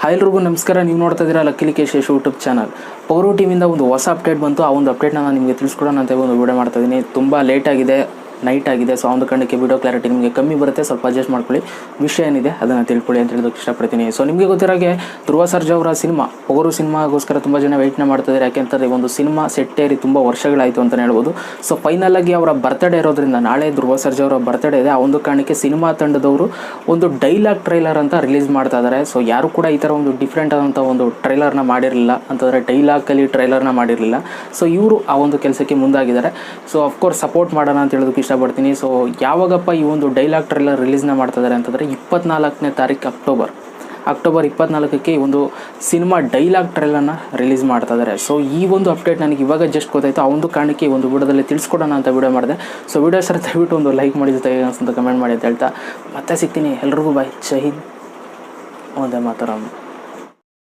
ಎಲ್ರಿಗೂ ನಮಸ್ಕಾರ. ನೀವು ನೋಡ್ತಾ ಇದ್ದೀರಾ ಲಕ್ಕೇಶ್ ಯೂಟ್ಯೂಬ್ ಚಾನಲ್. ಪೊಗರು ಟೀಮಿಂದ ಒಂದು ಹೊಸ ಅಪ್ಡೇಟ್ ಬಂತು. ಆ ಒಂದು ಅಪ್ಡೇಟ್ನ ನಾನು ನಿಮಗೆ ತಿಳಿಸ್ಕೊಡೋಣ ಅಂತ ಒಂದು ವಿಡಿಯೋ ಮಾಡ್ತಾ ಇದ್ದೀನಿ. ತುಂಬ ಲೇಟ್ ಆಗಿದೆ, ನೈಟ್ ಆಗಿದೆ. ಸೊ ಒಂದು ಕಾರಣಕ್ಕೆ ವಿಡಿಯೋ ಕ್ಲಾರಿಟಿ ನಿಮಗೆ ಕಮ್ಮಿ ಬರುತ್ತೆ, ಸ್ವಲ್ಪ ಅಡ್ಜಸ್ಟ್ ಮಾಡ್ಕೊಳ್ಳಿ. ವಿಷಯ ಏನಿದೆ ಅದನ್ನು ತಿಳ್ಕೊಳ್ಳಿ ಅಂತ ಹೇಳೋದಕ್ಕೆ ಇಷ್ಟಪಡ್ತೀನಿ. ಸೊ ನಿಮಗೆ ಗೊತ್ತಿರೋಗೆ ಧ್ರುವ ಸರ್ಜಾ ಅವರ ಸಿನಿಮಾ ಪೊಗರು ಸಿನಿಮಾಗೋಸ್ಕರ ತುಂಬ ಜನ ವೆಯ್ಟ್ನ ಮಾಡ್ತಿದ್ದಾರೆ. ಯಾಕೆಂತಂದರೆ ಒಂದು ಸಿನಿಮಾ ಸೆಟ್ ಏರಿ ತುಂಬ ವರ್ಷಗಳಾಯಿತು ಅಂತಲೇ ಹೇಳ್ಬೋದು. ಸೊ ಫೈನಲ್ ಆಗಿ ಅವರ ಬರ್ತ್ಡೇ ಇರೋದ್ರಿಂದ ನಾಳೆ ಧ್ರುವ ಸರ್ಜಾ ಅವರ ಬರ್ತ್ಡೇ ಇದೆ. ಆ ಒಂದು ಕಾರಣಕ್ಕೆ ಸಿನಿಮಾ ತಂಡದವರು ಒಂದು ಡೈಲಾಗ್ ಟ್ರೈಲರ್ ಅಂತ ರಿಲೀಸ್ ಮಾಡ್ತಾ ಇದ್ದಾರೆ. ಸೊ ಯಾರು ಕೂಡ ಈ ಥರ ಒಂದು ಡಿಫ್ರೆಂಟ್ ಆದಂಥ ಒಂದು ಟ್ರೈಲರ್ನ ಮಾಡಿರಲಿಲ್ಲ, ಅಂತಂದರೆ ಡೈಲಾಗಲ್ಲಿ ಟ್ರೈಲರ್ನ ಮಾಡಿರಲಿಲ್ಲ. ಸೊ ಇವರು ಆ ಒಂದು ಕೆಲಸಕ್ಕೆ ಮುಂದಾಗಿದ್ದಾರೆ. ಸೊ ಅಫ್ಕೋರ್ಸ್ ಸಪೋರ್ಟ್ ಮಾಡೋಣ ಅಂತ ಹೇಳೋದಕ್ಕೆ ಇಷ್ಟಪಡ್ತೀನಿ. ಸೊ ಯಾವಾಗಪ್ಪ ಈ ಒಂದು ಡೈಲಾಗ್ ಟ್ರೈಲರ್ ರಿಲೀಸ್ನ ಮಾಡ್ತಾ ಇದ್ದಾರೆ ಅಂತಂದರೆ 24ನೇ ತಾರೀಕು ಅಕ್ಟೋಬರ್ 24ಕ್ಕೆ ಈ ಒಂದು ಸಿನಿಮಾ ಡೈಲಾಗ್ ಟ್ರೈಲರ್ನ ರಿಲೀಸ್ ಮಾಡ್ತಾ ಇದ್ದಾರೆ. ಸೊ ಈ ಒಂದು ಅಪ್ಡೇಟ್ ನನಗೆ ಇವಾಗ ಜಸ್ಟ್ ಗೊತ್ತಾಯಿತು. ಆ ಒಂದು ಕಾರಣಕ್ಕೆ ಈ ಒಂದು ವಿಡಿಯೋದಲ್ಲಿ ತಿಳಿಸ್ಕೊಡೋಣ ಅಂತ ವಿಡಿಯೋ ಮಾಡಿದೆ. ಸೊ ವಿಡಿಯೋ ಸರ್ ದಯವಿಟ್ಟು ಒಂದು ಲೈಕ್ ಮಾಡಿ, ಜೊತೆ ಅಂತ ಕಮೆಂಟ್ ಮಾಡಿ ಅಂತ ಹೇಳ್ತಾ ಮತ್ತೆ ಸಿಗ್ತೀನಿ. ಎಲ್ರಿಗೂ ಬಾಯ್. ಜೈ ಹಿಂದ್, ಒಂದೇ ಮಾತರಂ.